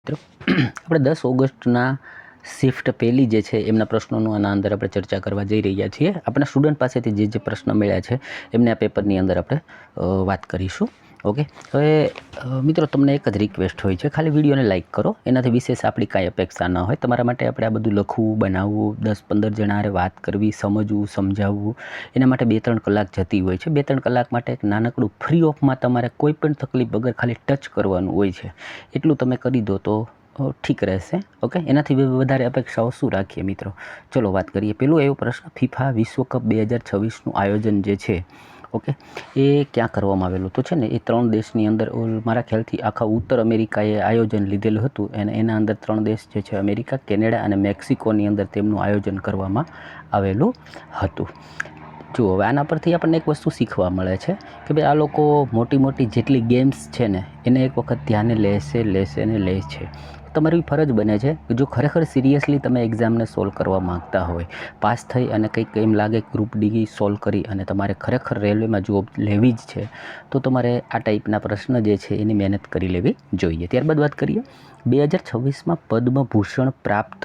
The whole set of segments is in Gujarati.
મિત્રો આપણે 10 ઓગસ્ટના શિફ્ટ પહેલી જે છે એમના પ્રશ્નોનું આના અંદર આપણે ચર્ચા કરવા જઈ રહ્યા છીએ. આપણા સ્ટુડન્ટ પાસેથી જે પ્રશ્ન મળ્યા છે એમને આ પેપરની અંદર આપણે વાત કરીશું. ઓકે, હવે મિત્રો તમને એક જ રિક્વેસ્ટ હોય છે, ખાલી વિડીયોને લાઇક કરો. એનાથી વિશેષ આપણી કાંઈ અપેક્ષા ન હોય. તમારા માટે આપણે આ બધું લખવું, બનાવવું, 10-15 જણા હારે વાત કરવી, સમજવું, સમજાવવું, એના માટે 2-3 કલાક જતી હોય છે. 2-3 કલાક માટે એક નાનકડું ફ્રી ઓફમાં તમારે કોઈ પણ તકલીફ વગર ખાલી ટચ કરવાનું હોય છે. એટલું તમે કરી દો તો ઠીક રહેશે. ઓકે, એનાથી વધારે અપેક્ષાઓ શું રાખીએ મિત્રો. ચલો વાત કરીએ. પેલો એવો પ્રશ્ન, ફિફા વિશ્વકપ 2026નું આયોજન જે છે, ઓકે, એ ક્યાં કરવામાં આવેલું? તો છે ને એ 3 દેશની અંદર, મારા ખ્યાલથી આખા ઉત્તર અમેરિકાએ આયોજન લીધેલું હતું. અને એના અંદર 3 દેશ જે છે, અમેરિકા, કેનેડા અને મેક્સિકોની અંદર તેમનું આયોજન કરવામાં આવેલું હતું. જુઓ, હવે આના પરથી આપણને એક વસ્તુ શીખવા મળે છે કે ભાઈ આ લોકો મોટી જેટલી ગેમ્સ છે ને એને એક વખત ધ્યાને લેશે ને લે છે. તમારી ફરજ બને છે કે જો ખરેખર સિરિયસલી તમે એક્ઝામને સોલ્વ કરવા માગતા હોય, પાસ થઈ અને કંઈક એમ લાગે ગ્રુપ ડી સોલ્વ કરી અને તમારે ખરેખર રેલવેમાં જોબ લેવી જ છે, તો તમારે આ ટાઈપના પ્રશ્ન જે છે એની મહેનત કરી લેવી જોઈએ. ત્યારબાદ વાત કરીએ 2026માં પદ્મભૂષણ પ્રાપ્ત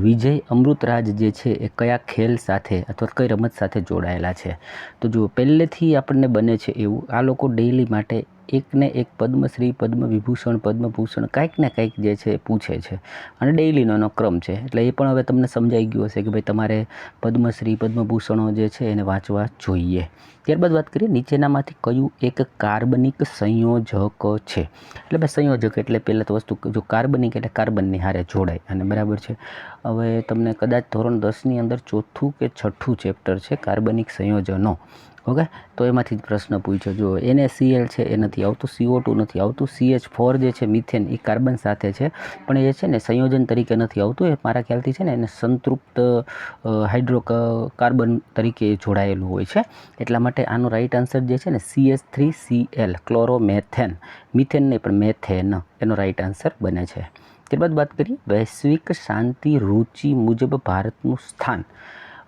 વિજય અમૃતરાજ જે છે એ કયા ખેલ સાથે અથવા કઈ રમત સાથે જોડાયેલા છે? તો જુઓ, પહેલેથી આપણને બને છે એવું, આ લોકો ડેઇલી માટે એકને એક પદ્મશ્રી, પદ્મવિભૂષણ, પદ્મભૂષણ કાંઈક ને કંઈક જે છે એ પૂછે છે અને ડેઇલીનો એનો ક્રમ છે. એટલે એ પણ હવે તમને સમજાઈ ગયું હશે કે ભાઈ તમારે પદ્મશ્રી, પદ્મભૂષણો જે છે એને વાંચવા જોઈએ. ત્યારબાદ વાત કરીએ, નીચેનામાંથી કયું એક કાર્બનિક સંયોજક છે? એટલે ભાઈ સંયોજક એટલે પહેલાં તો વસ્તુ, જો કાર્બનિક એટલે કાર્બનની હારે જોડાય, અને બરાબર છે. હવે તમને કદાચ ધોરણ 10ની અંદર 4થું કે 6થું ચેપ્ટર છે કાર્બનિક સંયોજનો. ઓકે, તો એમાંથી જ પ્રશ્ન પૂછ્યો. જો NaCl છે એ નથી આવતું, CO2 નથી આવતું, CH4 જે છે મિથેન એ કાર્બન સાથે છે, પણ એ છે ને સંયોજન તરીકે નથી આવતું. એ મારા ખ્યાલથી છે ને એને સંતૃપ્ત હાઇડ્રોકાર્બન તરીકે જોડાયેલું હોય છે. એટલા માટે આનો રાઈટ આન્સર જે છે ને CH3Cl, ક્લોરોમેથેન, મિથેન નહીં પણ મેથેન, એનો રાઈટ આન્સર બને છે. ત્યારબાદ વાત કરીએ, વૈશ્વિક શાંતિ રૂચિ મુજબ ભારતનું સ્થાન.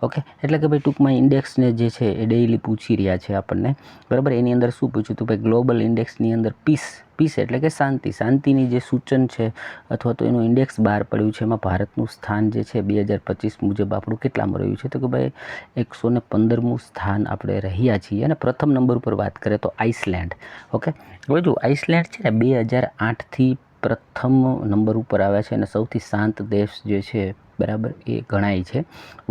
ઓકે, એટલે કે ભાઈ ટૂંકમાં ઇન્ડેક્સને જે છે એ ડેઇલી પૂછી રહ્યા છે આપણને, બરાબર. એની અંદર શું પૂછ્યું હતું ભાઈ? ગ્લોબલ ઇન્ડેક્સની અંદર પીસ એટલે કે શાંતિની જે સૂચન છે અથવા તો એનું ઇન્ડેક્સ બહાર પડ્યું છે, એમાં ભારતનું સ્થાન જે છે 2025 મુજબ આપણું કેટલામાં રહ્યું છે? તો કે ભાઈ 115મું સ્થાન આપણે રહ્યા છીએ. અને પ્રથમ નંબર ઉપર વાત કરીએ તો આઇસલેન્ડ. ઓકે, હવે જો આઇસલેન્ડ છે ને 2008થી પ્રથમ નંબર ઉપર આવ્યા છે અને સૌથી શાંત દેશ જે છે, બરાબર, એ ગણાય છે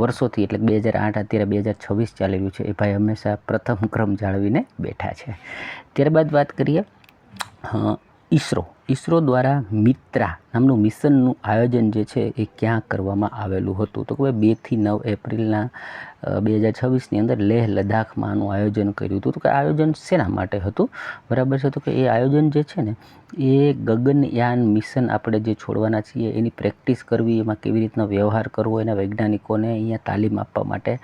વર્ષોથી. એટલે 2008, અત્યારે 2026 ચાલી રહ્યું છે. એ ભાઈ હંમેશા પ્રથમ ક્રમ જાળવીને બેઠા છે. ત્યારબાદ વાત કરીએ, ઈસરો દ્વારા મિત્રા નામનું મિશનનું આયોજન જે છે એ ક્યાં કરવામાં આવેલું હતું? તો કે 2 થી 9 એપ્રિલના 2026ની અંદર લેહ લદ્દાખમાં આનું આયોજન કર્યું હતું. તો કે આયોજન શેના માટે હતું? બરાબર છે. તો કે એ આયોજન જે છે ને એ ગગનયાન મિશન આપણે જે છોડવાના છીએ એની પ્રેક્ટિસ કરવી, એમાં કેવી રીતના વ્યવહાર કરવો, એના વૈજ્ઞાનિકોને અહીંયા તાલીમ આપવા માટે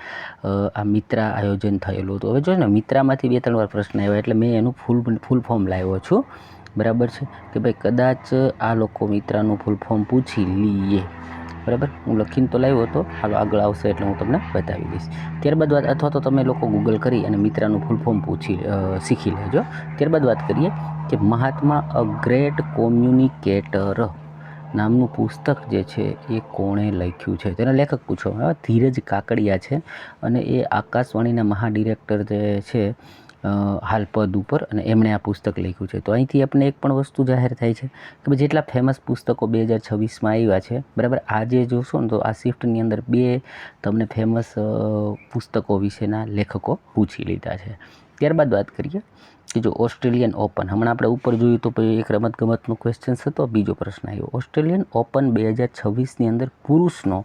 આ મિત્રા આયોજન થયેલું હતું. હવે જો ને મિત્રામાંથી 2-3 વાર પ્રશ્ન આવ્યા એટલે મેં એનું ફૂલ ફોર્મ લાવ્યો છું, બરાબર છે, કે ભાઈ કદાચ આ લોકો મિત્રાનું ફૂલ ફોર્મ પૂછી લઈએ, બરાબર. હું લખીને તો લાવ્યો હતો, હાલો આગળ આવશે એટલે હું તમને બતાવી દઈશ. ત્યારબાદ વાત, અથવા તો તમે લોકો ગૂગલ કરી અને મિત્રાનું ફૂલ ફોર્મ શીખી લેજો. ત્યારબાદ વાત કરીએ કે મહાત્મા અ ગ્રેટ કોમ્યુનિકેટર નામનું પુસ્તક જે છે એ કોણે લખ્યું છે? તેના લેખક પૂછવામાં આવે. ધીરજ કાકડિયા છે અને એ આકાશવાણીના મહાડિરેક્ટર જે છે હાલ પદ ઉપર, અને એમણે આ પુસ્તક લખ્યું છે. તો અહીંથી આપણે એક પણ વસ્તુ જાહેર થાય છે કે ભાઈ જેટલા ફેમસ પુસ્તકો 2026માં આવ્યા છે, બરાબર, આજે જોશો ને તો આ શિફ્ટની અંદર 2 તમને ફેમસ પુસ્તકો વિશેના લેખકો પૂછી લીધા છે. ત્યારબાદ વાત કરીએ કે જો ઓસ્ટ્રેલિયન ઓપન, હમણાં આપણે ઉપર જોયું તો ભાઈ એક રમતગમતનો ક્વેશ્ચન હતો. બીજો પ્રશ્ન આવ્યો, ઓસ્ટ્રેલિયન ઓપન 2026ની અંદર પુરુષનો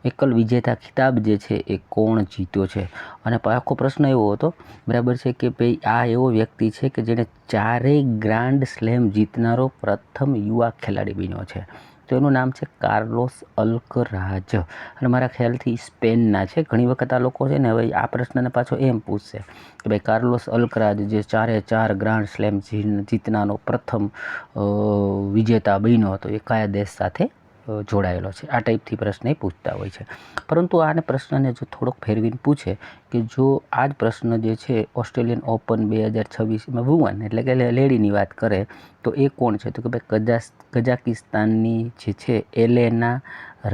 એકલ વિજેતા ખિતાબ જે છે એ કોણ જીત્યો છે? અને આખો પ્રશ્ન એવો હતો, બરાબર છે, કે ભાઈ આ એવો વ્યક્તિ છે કે જેણે 4 ગ્રાન્ડ સ્લેમ જીતનારો પ્રથમ યુવા ખેલાડી બન્યો છે. તો એનું નામ છે કાર્લોસ અલ્કરાજ, અને મારા ખ્યાલથી સ્પેનના છે. ઘણી વખત આ લોકો છે ને હવે આ પ્રશ્નને પાછો એમ પૂછશે કે ભાઈ કાર્લોસ અલ્કરાજ જે 4 ગ્રાન્ડ સ્લેમ જીતનારો પ્રથમ વિજેતા બન્યો હતો, એ કયા દેશ સાથે જોડાયેલો છે. આ ટાઈપથી પ્રશ્ન એ પૂછતા હોય છે. પરંતુ આને પ્રશ્નને જો થોડોક ફેરવીને પૂછે કે જો આ જ પ્રશ્ન જે છે ઓસ્ટ્રેલિયન ઓપન 2026માં વુમન એટલે કે લેડીની વાત કરે તો એ કોણ છે? તો કે ભાઈ કઝાકિસ્તાનની જે છે એલેના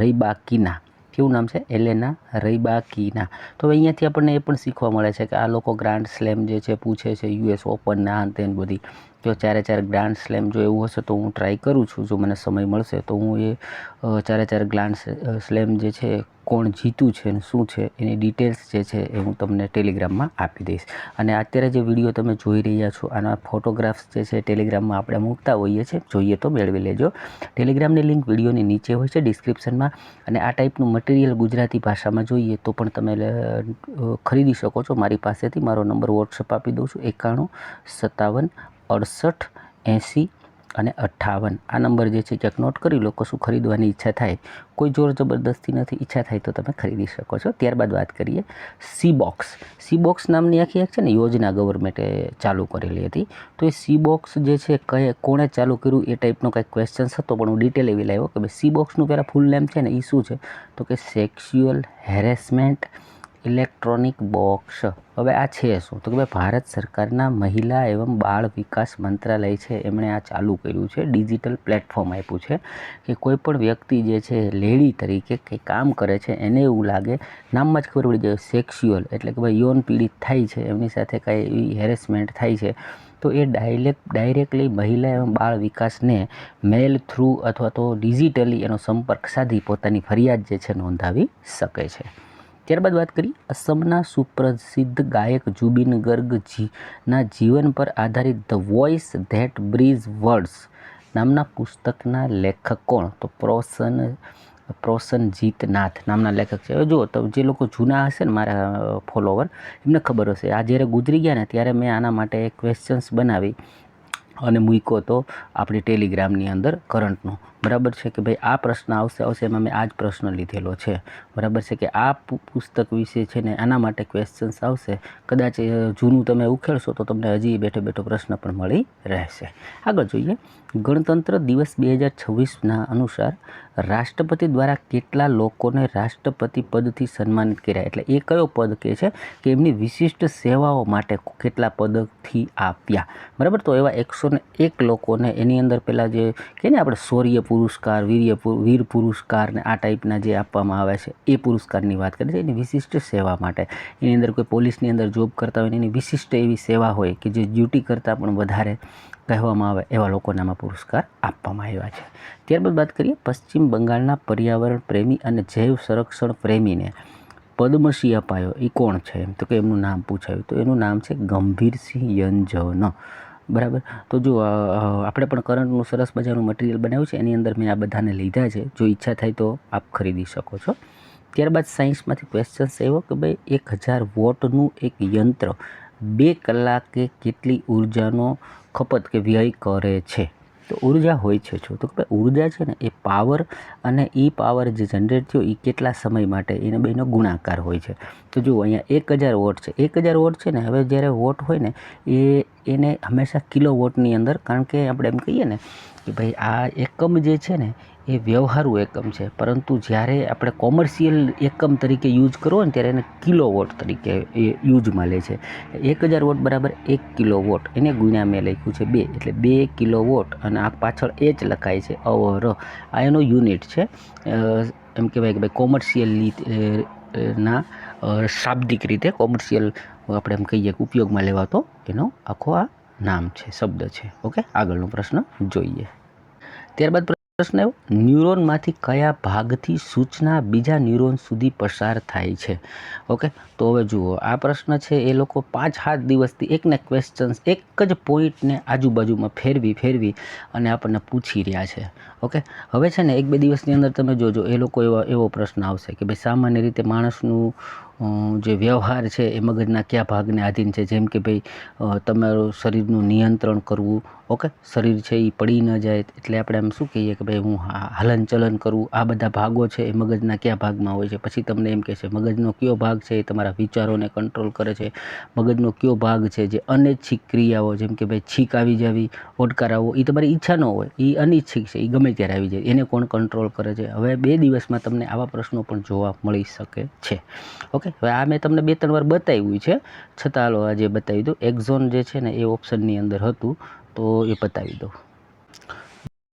રૈબાકિના. કેવું નામ છે? એલેના રૈબાકિના. તો અહીંયાથી આપણને એ પણ શીખવા મળે છે કે આ લોકો ગ્રાન્ડ સ્લેમ જે છે પૂછે છે, US ઓપનના અંતે બધી. જો 4 ગ્રાન્ડ સ્લેમ જો એવું હશે તો હું ટ્રાય કરું છું, જો મને સમય મળશે તો હું એ 4 ગ્રાન્ડ સ્લેમ જે છે કોણ જીતું છે ને શું છે એની ડિટેલ્સ જે છે એ હું તમને ટેલિગ્રામમાં આપી દઈશ. અને અત્યારે જે વિડીયો તમે જોઈ રહ્યા છો આના ફોટોગ્રાફ્સ જે છે ટેલિગ્રામમાં આપણે મૂકતા હોઈએ છીએ, જોઈએ તો મેળવી લેજો. ટેલિગ્રામની લિંક વિડીયોની નીચે હોય છે ડિસ્ક્રિપ્શનમાં. અને આ ટાઈપનું મટીરિયલ ગુજરાતી ભાષામાં જોઈએ તો પણ તમે ખરીદી શકો છો મારી પાસેથી. મારો નંબર વોટ્સઅપ આપી દઉં છું 91 57 68 80 અને 58. આ નંબર જે છે ક્યાંક નોટ કરી લો. કશું ખરીદવાની ઈચ્છા થાય, કોઈ જોર જબરદસ્તી નથી, ઈચ્છા થાય તો તમે ખરીદી શકો છો. ત્યારબાદ વાત કરીએ સીબોક્સ. સીબોક્સ નામની આખી એક છે ને યોજના ગવર્મેન્ટે ચાલુ કરેલી હતી. તો એ સીબોક્સ જે છે કોણે ચાલુ કર્યું એ ટાઈપનો કંઈક ક્વેશ્ચન્સ હતો, પણ હું ડિટેલ એવી લાવ્યો કે ભાઈ સીબોક્સનું પહેલાં ફૂલ નેમ છે ને એ શું છે? તો કે સેક્સ્યુઅલ હેરેસમેન્ટ ઇલેક્ટ્રોનિક બોક્સ. હવે આ છે શું? તો કે ભાઈ ભારત સરકારના મહિલા એવં બાળ વિકાસ મંત્રાલય છે એમણે આ ચાલુ કર્યું છે, ડિજિટલ પ્લેટફોર્મ આપ્યું છે કે કોઈ પણ વ્યક્તિ જે છે લેડી તરીકે કંઈ કામ કરે છે એને એવું લાગે, નામમાં જ ખબર પડી જાય સેક્સ્યુઅલ એટલે કે ભાઈ યૌન પીડિત થાય છે, એમની સાથે કાંઈ એવી હેરેસમેન્ટ થાય છે તો એ ડાયરેક્ટલી મહિલા એવં બાળ વિકાસને મેલ થ્રુ અથવા તો ડિજિટલી એનો સંપર્ક સાધી પોતાની ફરિયાદ જે છે નોંધાવી શકે છે. ત્યારબાદ વાત કરીએ અસમના સુપ્રસિદ્ધ ગાયક જુબિન ગર્ગના જીવન પર આધારિત the voice that breeze words નામના પુસ્તકના લેખક કોણ? તો પ્રોસનજીત નાથ નામના લેખક છે. હવે જુઓ તો જે લોકો જૂના હશે ને મારા ફોલોવર એમને ખબર હશે, આ જ્યારે ગુજરી ગયા ને ત્યારે મેં આના માટે ક્વેશ્ચન્સ બનાવી અને મૂક્યો તો આપણી ટેલિગ્રામની અંદર કરંટનો. બરાબર છે કે ભાઈ આ પ્રશ્ન આવશે એમાં મેં આ જ પ્રશ્ન લીધેલો છે. બરાબર છે કે આ પુસ્તક વિશે છે ને આના માટે ક્વેશ્ચન્સ આવશે. કદાચ જૂનું તમે ઉખેડશો તો તમને હજી બેઠો પ્રશ્ન પણ મળી રહેશે. આગળ જોઈએ ગણતંત્ર દિવસ 2026ના અનુસાર રાષ્ટ્રપતિ દ્વારા કેટલા લોકોને રાષ્ટ્રપતિ પદથી સન્માનિત કર્યા? એટલે એ કયો પદ કહે છે કે એમની વિશિષ્ટ સેવાઓ માટે કેટલા પદથી આપ્યા? બરાબર, તો એવા 101 લોકોને એની અંદર પહેલાં જે કહે ને આપણે શૌર્ય પુરસ્કાર, વીર પુરસ્કાર ને આ ટાઈપના જે આપવામાં આવે છે એ પુરસ્કારની વાત કરીએ છીએ એની વિશિષ્ટ સેવા માટે. એની અંદર કોઈ પોલીસની અંદર જોબ કરતા હોય એની વિશિષ્ટ એવી સેવા હોય કે જે ડ્યુટી કરતાં પણ વધારે કહેવામાં આવે એવા લોકોને આમાં પુરસ્કાર આપવામાં આવ્યા છે. ત્યારબાદ વાત કરીએ પશ્ચિમ બંગાળના પર્યાવરણ પ્રેમી અને જૈવ સંરક્ષણ પ્રેમીને પદ્મશ્રી અપાયો એ કોણ છે? એમ તો કે એમનું નામ પૂછાયું તો એનું નામ છે ગંભીરસિંહ યંજન. બરાબર, તો જો આપણે પણ કરંટનું સરસ મજાનું મટીરિયલ બનાવ્યું છે, એની અંદર મેં આ બધાને લીધા છે. જો ઈચ્છા થાય તો આપ ખરીદી શકો છો. ત્યારબાદ સાયન્સમાંથી ક્વેશ્ચન્સ આવ્યો કે ભાઈ 1000 વોટનું એક યંત્ર 2 કલાકે કેટલી ઉર્જાનો ખપત કે વ્યય કરે છે? તો ઉર્જા હોય છે શું? તો કે ઉર્જા છે ને એ પાવર અને એ પાવર જે જનરેટ થયો એ કેટલા સમય માટે એને બેનો ગુણાકાર હોય છે. તો જુઓ અહીંયા 1000 વોટ છે. 1000 વોટ છે ને હવે જ્યારે વોટ હોય ને એને હંમેશા કિલો વોટની અંદર, કારણ કે આપણે એમ કહીએ ને કે ભાઈ આ એકમ જે છે ને એ વ્યવહારુ એકમ છે, પરંતુ જ્યારે આપણે કોમર્શિયલ એકમ તરીકે યુઝ કરવો ને ત્યારે એને કિલો વોટ તરીકે એ યુઝમાં લે છે. 1000 વોટ બરાબર 1 કિલો વોટ, એને ગુણ્યા મેં લખ્યું છે 2 એટલે 2 કિલો વોટ અને આ પાછળ H લખાય છે અવર, આ એનો યુનિટ છે. એમ કહેવાય કે ભાઈ કોમર્શિયલી ના શાબ્દિક રીતે કોમર્શિયલ આપણે એમ કહીએ કે ઉપયોગમાં લેવાતો એનો આખો આ નામ છે, શબ્દ છે. ઓકે, આગળનો પ્રશ્ન જોઈએ. ત્યારબાદ પ્રશ્ન એવો ન્યુરોનમાંથી કયા ભાગથી સૂચના બીજા ન્યુરોન સુધી પસાર થાય છે? ઓકે, તો હવે જુઓ આ પ્રશ્ન છે એ લોકો 5-7 દિવસથી એકને ક્વેશ્ચન્સ એક જ પોઈન્ટને આજુબાજુમાં ફેરવી અને આપણને પૂછી રહ્યા છે. ઓકે, હવે છે ને 1-2 દિવસની અંદર તમે જોજો એ લોકો એવો પ્રશ્ન આવશે કે ભાઈ સામાન્ય રીતે માણસનું જે વ્યવહાર છે એ મગજના કયા ભાગને આધીન છે, જેમ કે ભાઈ તમારું શરીરનું નિયંત્રણ કરવું. ઓકે, શરીર છે એ પડી ન જાય એટલે આપણે એમ શું કહીએ કે ભાઈ હું હલનચલન કરું. આ બધા ભાગો છે એ મગજના કયા ભાગમાં હોય છે. પછી તમને એમ કહે છે મગજનો કયો ભાગ છે એ તમારા વિચારોને કંટ્રોલ કરે છે. મગજનો કયો ભાગ છે જે અનૈચ્છિક ક્રિયાઓ, જેમ કે ભાઈ છીક આવી જવી, ઓડકાર આવવો, એ તમારી ઈચ્છા ન હોય, એ અનૈચ્છિક છે, એ ગમે ત્યારે આવી જાય, એને કોણ કંટ્રોલ કરે છે. હવે 2 દિવસમાં તમને આવા પ્રશ્નો પણ જોવા મળી શકે છે. ઓકે, હવે આ મેં તમને 2-3 વાર બતાવ્યું છે, છતાં હાલો આજે બતાવી દઉં. એક્ઝોન જે છે ને એ ઓપ્શનની અંદર હતું, તો એ બતાવી દઉં.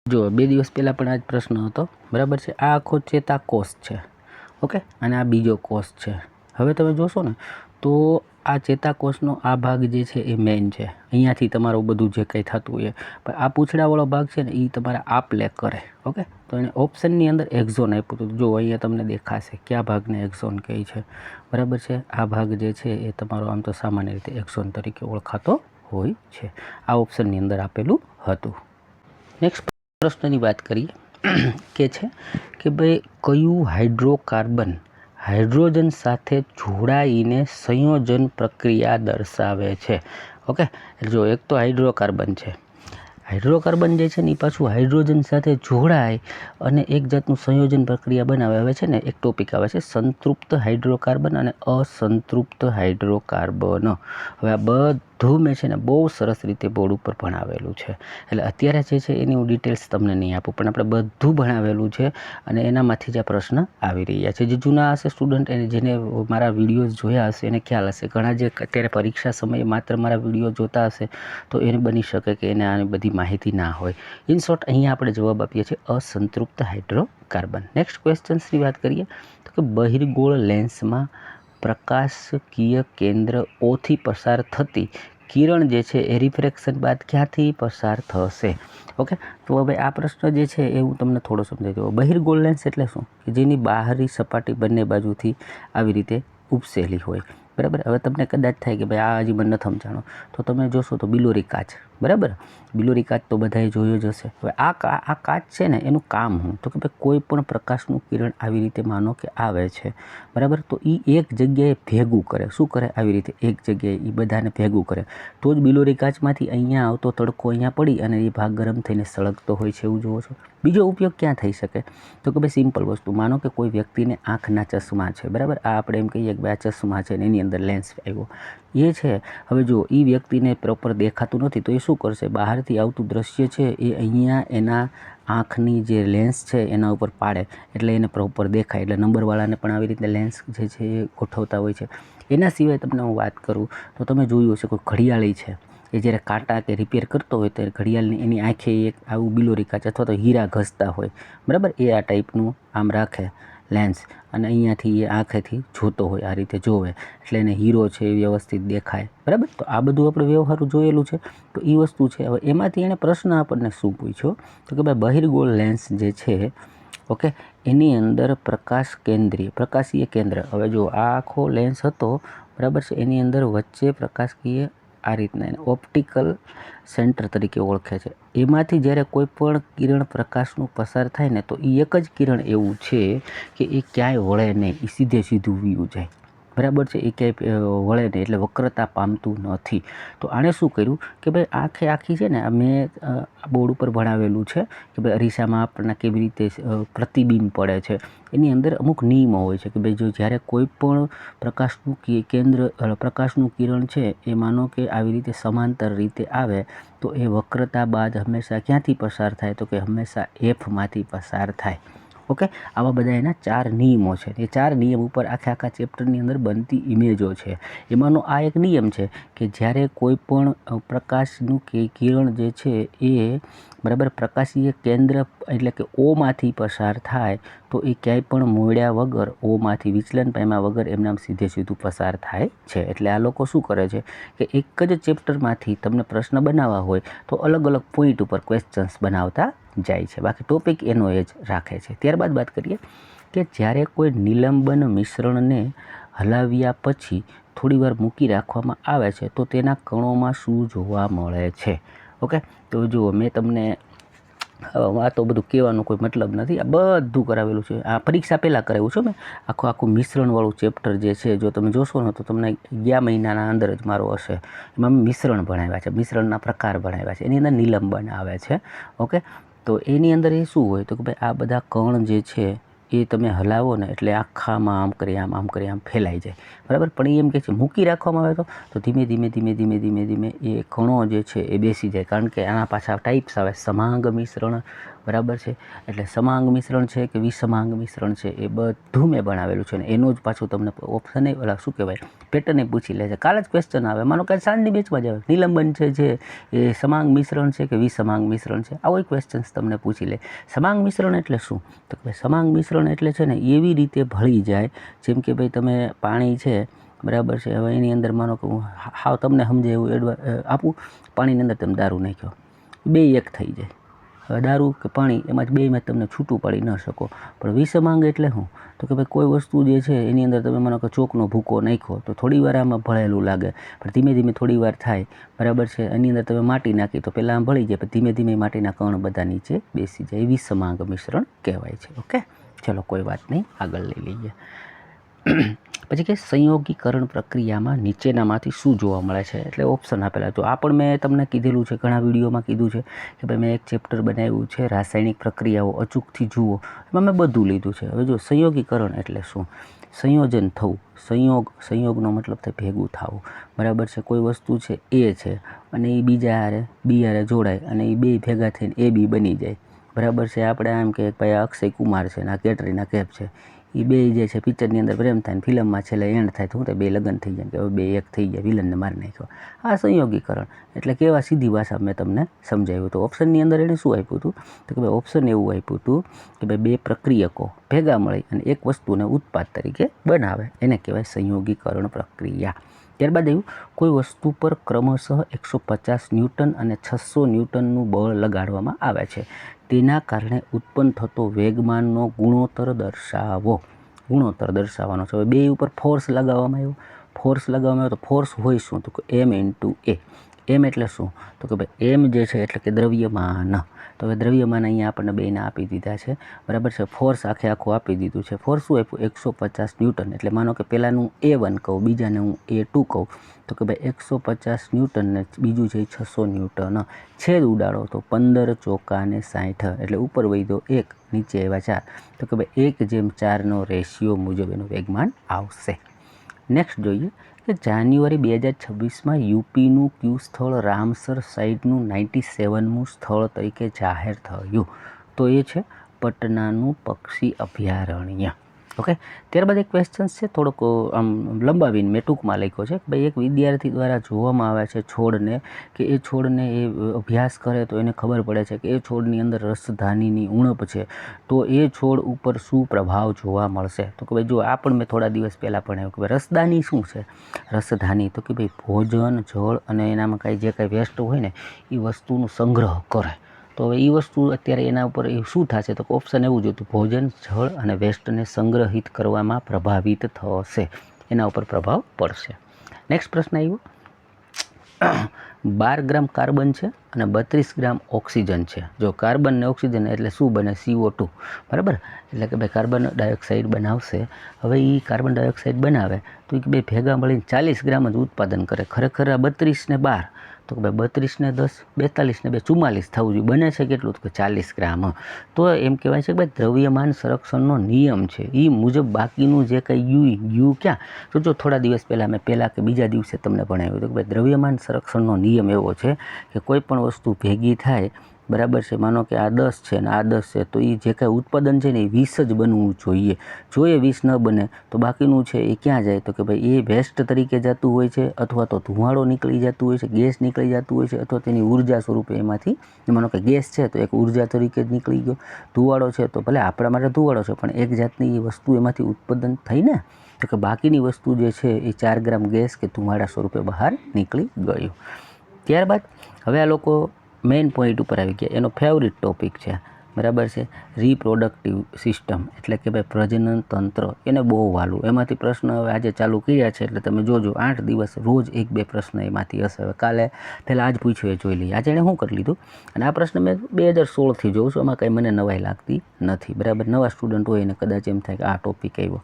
જો 2 દિવસ પહેલાં પણ આ જ પ્રશ્ન હતો, બરાબર છે. આ આખો ચેતાકોષ છે. ઓકે, અને આ બીજો કોષ છે. હવે તમે જોશો ને તો આ ચેતાકોષનો આ ભાગ જે છે એ મેઇન છે. અહીંયાથી તમારું બધું જે કંઈ થતું હોય, પણ આ પૂંછડાવાળો ભાગ છે ને એ તમારા આપલે કરે. ઓકે, તો એને ઓપ્શનની અંદર એક્ઝોન આપ્યું હતું. જો અહીંયા તમને દેખાશે કયા ભાગને એક્ઝોન કહે છે, બરાબર છે. આ ભાગ જે છે એ તમારો આમ તો સામાન્ય રીતે એક્ઝોન તરીકે ઓળખાતો હોય છે. આ ઓપ્શનની અંદર આપેલું હતું. નેક્સ્ટ પ્રશ્નની વાત કરીએ કે છે કે ભાઈ કયું હાઇડ્રોકાર્બન હાઇડ્રોજન સાથે જોડાઈને સંયોજન પ્રક્રિયા દર્શાવે છે. ઓકે, જો એક તો હાઇડ્રોકાર્બન છે. હાઇડ્રોકાર્બન જે છે ને એ પાછું હાઇડ્રોજન સાથે જોડાય અને એક જાતનું સંયોજન પ્રક્રિયા બનાવે. હવે છે ને એક ટોપિક આવે છે સંતૃપ્ત હાઇડ્રોકાર્બન અને અસંતૃપ્ત હાઇડ્રોકાર્બન. હવે આ બધું મેં છે ને બહુ સરસ રીતે બોર્ડ ઉપર ભણાવેલું છે, એટલે અત્યારે જે છે એની હું ડિટેલ્સ તમને નહીં આપું, પણ આપણે બધું ભણાવેલું છે અને એનામાંથી જ આ પ્રશ્ન આવી રહ્યા છે. જે જૂના હશે સ્ટુડન્ટ, એને જેને મારા વિડીયોઝ જોયા હશે એને ખ્યાલ હશે. ઘણા જે અત્યારે પરીક્ષા સમયે માત્ર મારા વિડીયો જોતા હશે તો એને બની શકે કે એને આની બધી માહિતી ના હોય. ઇન શોર્ટ અહીંયા આપણે જવાબ આપીએ છીએ અસંતૃપ્ત હાઇડ્રોકાર્બન. નેક્સ્ટ ક્વેશ્ચન્સની વાત કરીએ તો કે બહિર્ગોળ લેન્સમાં પ્રકાશકીય કેન્દ્ર ઓથી પસાર થતી કિરણ જે છે એ રિફ્રેક્શન બાદ ક્યાંથી પસાર થશે. ઓકે, તો હવે આ પ્રશ્ન જે છે એ હું તમને થોડો સમજાવી દઉં. બહિર્ગોળ લેન્સ એટલે શું, કે જેની બહારી સપાટી બંને બાજુથી આવી રીતે ઉપસેલી હોય, બરાબર. હવે તમને કદાચ થાય કે ભાઈ આ હજી મને નથી સમજાણો, તો તમે જોશો તો બિલોરી કાચ, બરાબર. બિલોરી કાચ તો બધાએ જોયો જ હશે. હવે આ કાચ છે ને એનું કામ શું, તો કે ભાઈ કોઈ પણ પ્રકાશનું કિરણ આવી રીતે માનો કે આવે છે, બરાબર, તો એ એક જગ્યાએ ભેગું કરે. શું કરે? આવી રીતે એક જગ્યાએ એ બધાને ભેગું કરે, તો જ બિલોરી કાચમાંથી અહીંયા આવતો તડકો અહીંયા પડી અને એ ભાગ ગરમ થઈને સળગતો હોય છે, એવું જુઓ છો. બીજો ઉપયોગ ક્યાં થઈ શકે, તો કે ભાઈ સિમ્પલ વસ્તુ, માનો કે કોઈ વ્યક્તિને આંખના ચશ્મા છે, બરાબર. આ આપણે એમ કહીએ કે ભાઈ આ ચશ્મા છે ને એની અંદર લેન્સ આવ્યો એ છે. હવે જો એ વ્યક્તિને પ્રોપર દેખાતું નથી તો એ શું કરશે, બહારથી આવતું દ્રશ્ય છે એ અહીંયા એના આંખની જે લેન્સ છે એના ઉપર પાડે એટલે એને પ્રોપર દેખાય. એટલે નંબરવાળાને પણ આવી રીતે લેન્સ જે છે એ ગોઠવતા હોય છે. એના સિવાય તમને હું વાત કરું તો તમે જોયું હશે કોઈ ઘડિયાળી છે એ જ્યારે કાંટા કે રિપેર કરતો હોય ત્યારે ઘડિયાળની એની આંખે એક આવું બિલોરી કાચ અથવા તો હીરા ઘસતા હોય, બરાબર, એ આ ટાઈપનું આમ રાખે લેન્સ અને અહીંયાથી એ આંખેથી જોતો હોય, આ રીતે જોવે એટલે એને હીરો છે એ વ્યવસ્થિત દેખાય, બરાબર. તો આ બધું આપણે વ્યવહારું જોયેલું છે, તો એ વસ્તુ છે. હવે એમાંથી એણે પ્રશ્ન આપણને શું પૂછ્યો, તો કે ભાઈ બહિર્ગોળ લેન્સ જે છે, ઓકે, એની અંદર પ્રકાશીય કેન્દ્ર. હવે જો આ આખો લેન્સ હતો, બરાબર છે, એની અંદર વચ્ચે પ્રકાશકીય આ રીતના એને ઓપ્ટિકલ સેન્ટર તરીકે ઓળખે છે. એમાંથી જ્યારે કોઈ પણ કિરણ પ્રકાશનું પસાર થાય ને તો એ એક જ કિરણ એવું છે કે એ ક્યાંય વળે નહીં, એ સીધું વયું જાય, બરાબર છે. એ ક્યાંય વળે નહીં એટલે વક્રતા પામતું નથી. તો આણે શું કર્યું કે ભાઈ આખી છે ને મેં બોર્ડ ઉપર ભણાવેલું છે કે ભાઈ અરીસામાં આપણને કેવી રીતે પ્રતિબિંબ પડે છે. એની અંદર અમુક નિયમો હોય છે કે ભાઈ જો જ્યારે કોઈ પણ પ્રકાશનું કિરણ છે એ માનો કે આવી રીતે સમાંતર રીતે આવે તો એ વક્રતા બાદ હંમેશા ક્યાંથી પસાર થાય, તો કે હંમેશા એફમાંથી પસાર થાય. ઓકે, આવા બધા એના 4 નિયમો છે. એ 4 નિયમ ઉપર આખા ચેપ્ટરની અંદર બનતી ઇમેજો છે. એમાંનો આ એક નિયમ છે કે જ્યારે કોઈ પણ પ્રકાશનું કિરણ જે છે એ, બરાબર, પ્રકાશીય કેન્દ્ર એટલે કે ઓમાંથી પસાર થાય તો એ ક્યાંય પણ મોડ્યા વગર, ઓમાંથી વિચલન પામ્યા વગર એમને આમ સીધું પસાર થાય છે. એટલે આ લોકો શું કરે છે કે એક જ ચેપ્ટરમાંથી તમને પ્રશ્ન બનાવવા હોય તો અલગ અલગ પોઈન્ટ ઉપર ક્વેશ્ચન્સ બનાવતા જાય છે. બાકી ટોપિક એનો એ જ રાખે છે. ત્યારબાદ વાત કરીએ કે જ્યારે કોઈ નિલંબન મિશ્રણને હલાવ્યા પછી થોડીવાર મૂકી રાખવામાં આવે છે તો તેના કણોમાં શું જોવા મળે છે. ઓકે, તો જુઓ મેં તમને આ તો બધું કહેવાનો કોઈ મતલબ નથી, આ બધું કરાવેલું છે. આ પરીક્ષા પહેલાં કરાવ્યું છે મેં આખું મિશ્રણવાળું ચેપ્ટર જે છે, જો તમે જોશો ને તો તમને ગયા મહિનાના અંદર જ મારો હશે. એમાં મિશ્રણ ભણાવ્યા છે, મિશ્રણના પ્રકાર ભણાવ્યા છે, એની અંદર નિલંબન આવે છે. ઓકે, તો એની અંદર એ શું હોય તો કે ભાઈ આ બધા કણ જે છે એ તમે હલાવો ને એટલે આખામાં આમ કરી આમ ફેલાઈ જાય, બરાબર. પણ એ એમ કહે છે મૂકી રાખવામાં આવે તો ધીમે ધીમે એ કણો જે છે એ બેસી જાય, કારણ કે આના પાછા ટાઈપ્સ આવે. સમાંગ મિશ્રણ, બરાબર છે, એટલે સમાંગ મિશ્રણ છે કે વિસમાંગ મિશ્રણ છે એ બધું મેં ભણાવેલું છે. ને એનું જ પાછું તમને ઓપ્શન ઓલા શું કહેવાય પેટર્ન પૂછી લે છે. કાલ જ ક્વેશ્ચન આવે, માનો કે સાંજની બેચમાં જ આવે, નિલંબન છે જે એ સમાંગ મિશ્રણ છે કે વિસમાંગ મિશ્રણ છે, આવો ક્વેશ્ચન્સ તમને પૂછી લે. સમાંગ મિશ્રણ એટલે શું તો કે સમાંગ મિશ્રણ એટલે છે ને એવી રીતે ભળી જાય જેમ કે ભાઈ તમે પાણી છે, બરાબર છે, હવે એની અંદર માનો કે હું હાવ તમને સમજે એવું આપું, પાણીની અંદર તમે દારૂ નાખ્યો, બે એક થઈ જાય. હવે દારૂ કે પાણી એમાં જ બેમાં તમને છૂટું પાડી ન શકો. પણ વિસમાંગ એટલે શું તો કે ભાઈ કોઈ વસ્તુ જે છે એની અંદર તમે માનો કે ચોકનો ભૂકો નાખ્યો તો થોડી વાર આમાં ભળેલું લાગે, પણ ધીમે ધીમે થોડી વાર થાય, બરાબર છે. એની અંદર તમે માટી નાખી તો પહેલાં આમ ભળી જાય, પણ ધીમે ધીમે માટીના કણ બધા નીચે બેસી જાય, વિસમાંગ મિશ્રણ કહેવાય છે. ઓકે, ચલો કોઈ વાત નહીં, આગળ લઈ લઈએ. પછી કે સંયોગીકરણ પ્રક્રિયામાં નીચેનામાંથી શું જોવા મળે છે, એટલે ઓપ્શન આપેલા. તો આ પણ મેં તમને કીધેલું છે, ઘણા વિડીયોમાં કીધું છે કે ભાઈ મેં એક ચેપ્ટર બનાવ્યું છે રાસાયણિક પ્રક્રિયાઓ, અચૂકથી જુઓ, એમાં મેં બધું લીધું છે. હવે જો સંયોગીકરણ એટલે શું, સંયોજન થવું, સંયોગનો મતલબ થાય ભેગું થવું, બરાબર છે. કોઈ વસ્તુ છે એ છે અને એ બીજા હારે બી હારે જોડાય અને એ બે ભેગા થઈને એ બી બની જાય, બરાબર છે. આપણે આમ કે ભાઈ અક્ષય કુમાર છે ને આ કેટરીના કૈફ છે, એ બે જે છે પિક્ચરની અંદર પ્રેમ થાય, ફિલ્મમાં છેલ્લે એન્ડ થાય તો હું તો બે લગ્ન થઈ જાય કે હવે બે એક થઈ ગયા, વિલનને મારી નાખ્યો. આ સંયોગીકરણ એટલે કેવા સીધી ભાષા મેં તમને સમજાવ્યું. તો ઓપ્શનની અંદર એણે શું આપ્યું હતું તો કે ભાઈ ઓપ્શન એવું આપ્યું હતું કે ભાઈ બે પ્રક્રિયકો ભેગા મળી અને એક વસ્તુને ઉત્પાદ તરીકે બનાવે, એને કહેવાય સંયોગીકરણ પ્રક્રિયા. ત્યારબાદ એવું કોઈ વસ્તુ પર ક્રમશઃ 150 ન્યૂટન અને 600 ન્યૂટનનું બળ લગાડવામાં આવે છે, તેના કારણે ઉત્પન્ન થતો વેગમાનનો ગુણોત્તર દર્શાવવાનો છે. હવે બે ઉપર ફોર્સ લગાવવામાં આવ્યો તો ફોર્સ હોય શું તો કે એમ ઇન્ટુ એ. એમ એટલે શું તો કે ભાઈ એમ જે છે એટલે કે દ્રવ્યમાન. તો હવે દ્રવ્યમાન અહીંયા આપણને બેને આપી દીધા છે, બરાબર છે. ફોર્સ આખું આપી દીધું છે. ફોર્સ શું આપ્યું 150 ન્યૂટન, એટલે માનો કે પહેલાંનું A1 કહું, બીજાને હું A2 કહું તો કે ભાઈ 150 ન્યૂટન ને બીજું છે 600 ન્યૂટન. છેદ ઉડાડો તો 15 ચોકા ને 60, એટલે ઉપર વધ્યો 1, નીચે આવ્યા 4, તો કે ભાઈ 1:4 રેશિયો મુજબ એનું વેગમાન આવશે. નેક્સ્ટ જોઈએ કે જાન્યુઆરી 2026માં યુપીનું કયું સ્થળ રામસર સાઇટનું 97મું સ્થળ તરીકે જાહેર થયું, તો એ છે પટનાનું પક્ષી અભયારણ્ય. ઓકે, ત્યારબાદ એક ક્વેશ્ચન છે થોડોક આમ લંબાવીને મેં ટૂંકમાં લખ્યો છે કે ભાઈ એક વિદ્યાર્થી દ્વારા જોવામાં આવે છે છોડને, કે એ છોડને એ અભ્યાસ કરે તો એને ખબર પડે છે કે એ છોડની અંદર રસધાનીની ઉણપ છે, તો એ છોડ ઉપર શું પ્રભાવ જોવા મળશે. તો કે ભાઈ જો આ પણ મેં થોડા દિવસ પહેલાં ભણાવ્યું કે ભાઈ રસધાની શું છે. રસધાની તો કે ભાઈ ભોજન, જળ અને એનામાં કાંઈ જે કાંઈ વેસ્ટ હોય ને એ વસ્તુનો સંગ્રહ કરે. તો હવે એ વસ્તુ અત્યારે એના ઉપર એ શું થશે તો ઓપ્શન એવું જ હતું, ભોજન, જળ અને વેસ્ટને સંગ્રહિત કરવામાં પ્રભાવિત થશે, એના ઉપર પ્રભાવ પડશે. નેક્સ્ટ પ્રશ્ન આવ્યો, 12 ગ્રામ કાર્બન છે અને 32 ગ્રામ ઓક્સિજન છે. જો કાર્બન ને ઓક્સિજન એટલે શું બને CO2, બરાબર, એટલે કે ભાઈ કાર્બન ડાયોક્સાઇડ બનાવશે. હવે એ કાર્બન ડાયોક્સાઇડ બનાવે તો એ બે ભેગા મળીને 40 ગ્રામ જ ઉત્પાદન કરે. ખરેખર આ 32 ને 12 તો કે ભાઈ 32 ને 10 42 ને 2 44 થવું જોઈએ, બને છે કેટલું તો કે 40 ગ્રામ. તો એમ કહેવાય છે કે ભાઈ દ્રવ્યમાન સંરક્ષણનો નિયમ છે એ મુજબ બાકીનું જે કંઈ યુ ક્યાં તો જો થોડા દિવસ પહેલાં મેં કે બીજા દિવસે તમને ભણાવ્યું હતું કે ભાઈ દ્રવ્યમાન સંરક્ષણનો નિયમ એવો છે કે કોઈ પણ વસ્તુ ભેગી થાય, બરાબર છે, માનો કે આ 10 છે ને આ 10 છે તો એ જે કાંઈ ઉત્પાદન છે ને એ 20 જ બનવું જોઈએ. જો એ 20 ન બને તો બાકીનું છે એ ક્યાં જાય તો કે ભાઈ એ વેસ્ટ તરીકે જતું હોય છે, અથવા તો ધુમાડો નીકળી જતું હોય છે, ગેસ નીકળી જતું હોય છે, અથવા તેની ઉર્જા સ્વરૂપે એમાંથી માનો કે ગેસ છે તો એક ઉર્જા તરીકે જ નીકળી ગયો, ધુવાડો છે તો ભલે આપણા માટે ધુવાડો છે પણ એક જાતની એ વસ્તુ એમાંથી ઉત્પાદન થઈ ને, તો કે બાકીની વસ્તુ જે છે એ 4 ગ્રામ ગેસ કે ધુમાડા સ્વરૂપે બહાર નીકળી ગયું. ત્યારબાદ હવે આ લોકો મેઇન પોઈન્ટ ઉપર આવી ગયા, એનો ફેવરિટ ટોપિક છે બરાબર છે. રિપ્રોડક્ટિવ સિસ્ટમ એટલે કે ભાઈ પ્રજનન તંત્ર એને બહુ વાલું. એમાંથી પ્રશ્ન હવે આજે ચાલુ કર્યા છે એટલે તમે જોજો 8 દિવસ રોજ 1-2 પ્રશ્ન એમાંથી હશે. હવે કાલે પહેલાં આજ પૂછ્યું એ જોઈ લઈએ. આજે એણે શું કરી લીધું, અને આ પ્રશ્ન મેં 2016થી જોઉં છું, એમાં કંઈ મને નવાઈ લાગતી નથી. બરાબર, નવા સ્ટુડન્ટ હોય એને કદાચ એમ થાય કે આ ટોપિક આવ્યો.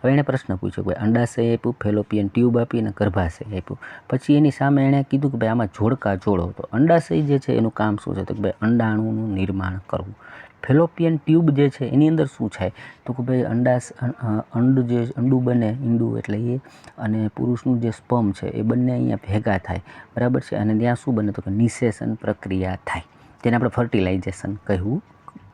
હવે એણે પ્રશ્ન પૂછ્યો કે અંડાશય આપ્યું, ફેલોપિયન ટ્યુબ આપી અને ગર્ભાશય આપ્યું. પછી એની સામે એણે કીધું કે ભાઈ આમાં જોડકા જોડો. તો અંડાશય જે છે એનું કામ શું છે, તો કે ભાઈ અંડાણુનું નિર્માણ કરવું. ફેલોપિયન ટ્યુબ જે છે એની અંદર શું થાય, તો કે ભાઈ અંડું બને, ઈંડું એટલે એ, અને પુરુષનું જે સ્પર્મ છે એ બંને અહીંયા ભેગા થાય. બરાબર છે, અને ત્યાં શું બને, તો કે નિષેચન પ્રક્રિયા થાય, તેને આપણે ફર્ટિલાઇઝેશન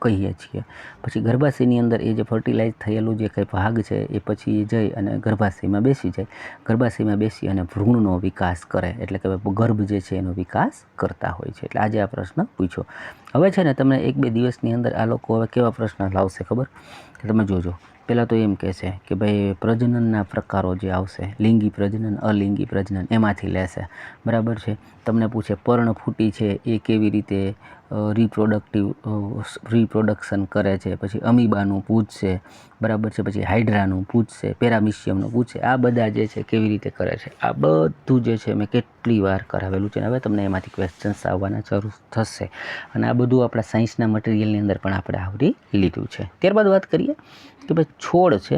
કહીએ છીએ. પછી ગર્ભાશયની અંદર એ જે ફર્ટિલાઇઝ થયેલું જે કંઈ ભાગ છે એ પછી જઈ અને ગર્ભાશયમાં બેસી જાય. ગર્ભાશયમાં બેસી અને ભ્રૂણનો વિકાસ કરે, એટલે કે ગર્ભ જે છે એનો વિકાસ કરતા હોય છે. એટલે આજે આ પ્રશ્ન પૂછ્યો. હવે છે ને તમને 1-2 દિવસની અંદર આ લોકો હવે કેવા પ્રશ્ન લાવશે ખબર, કે તમે જોજો. પહેલાં તો એમ કહેશે કે ભાઈ પ્રજનનના પ્રકારો જે આવશે, લિંગી પ્રજનન, અલિંગી પ્રજનન, એમાંથી લેશે. બરાબર છે. તમને પૂછે પર્ણફૂટી છે એ કેવી રીતે રિપ્રોડક્શન કરે છે. પછી અમીબાનું પૂછશે. બરાબર છે. પછી હાઇડ્રાનું પૂછશે, પેરામિશિયમનું પૂછશે. આ બધા જે છે કેવી રીતે કરે છે, આ બધું જે છે મેં કેટલી વાર કરાવેલું છે. હવે તમને એમાંથી ક્વેશ્ચન્સ આવવાના શરૂ થશે, અને આ બધું આપણા સાયન્સના મટીરિયલની અંદર પણ આપણે આવરી લીધું છે. ત્યારબાદ વાત કરીએ કે ભાઈ છોડ છે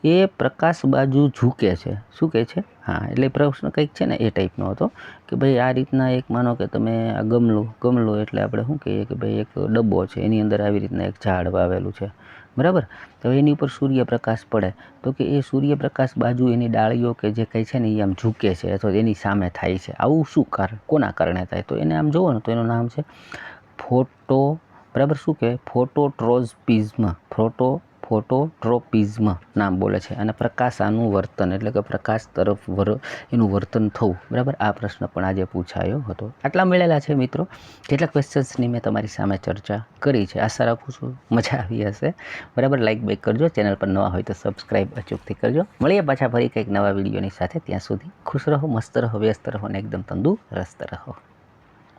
એ પ્રકાશ બાજુ ઝૂકે છે. શું કહે છે? હા, એટલે પ્રશ્ન કંઈક છે ને એ ટાઈપનો હતો કે ભાઈ આ રીતના એક માનો કે તમે આ ગમલો એટલે આપણે શું કહીએ કે ભાઈ એક ડબ્બો છે, એની અંદર આવી રીતના એક ઝાડ વાવેલું છે. બરાબર, તો એની ઉપર સૂર્યપ્રકાશ પડે તો કે એ સૂર્યપ્રકાશ બાજુ એની ડાળીઓ કે જે કંઈ છે ને એ આમ ઝૂકે છે અથવા એની સામે થાય છે. આવું શું કોના કારણે થાય, તો એને આમ જુઓ ને તો એનું નામ છે બરાબર શું કહેવાય, ફોટોટ્રોપિઝમ નામ બોલે છે. અને પ્રકાશાનું વર્તન એટલે કે પ્રકાશ તરફ એનું વર્તન થવું. બરાબર, આ પ્રશ્ન પણ આજે પૂછાયો હતો. આટલા મળેલા છે મિત્રો. કેટલાક ક્વેશ્ચન્સની મેં તમારી સામે ચર્ચા કરી છે. આશા રાખું છું મજા આવી હશે. બરાબર, લાઇક બેક કરજો. ચેનલ પર નવા હોય તો સબસ્ક્રાઈબ અચૂકથી કરજો. મળીએ પાછા ફરી કંઈક નવા વિડીયોની સાથે. ત્યાં સુધી ખુશ રહો, મસ્ત રહો, વ્યસ્ત રહો અને એકદમ તંદુરસ્ત રહો.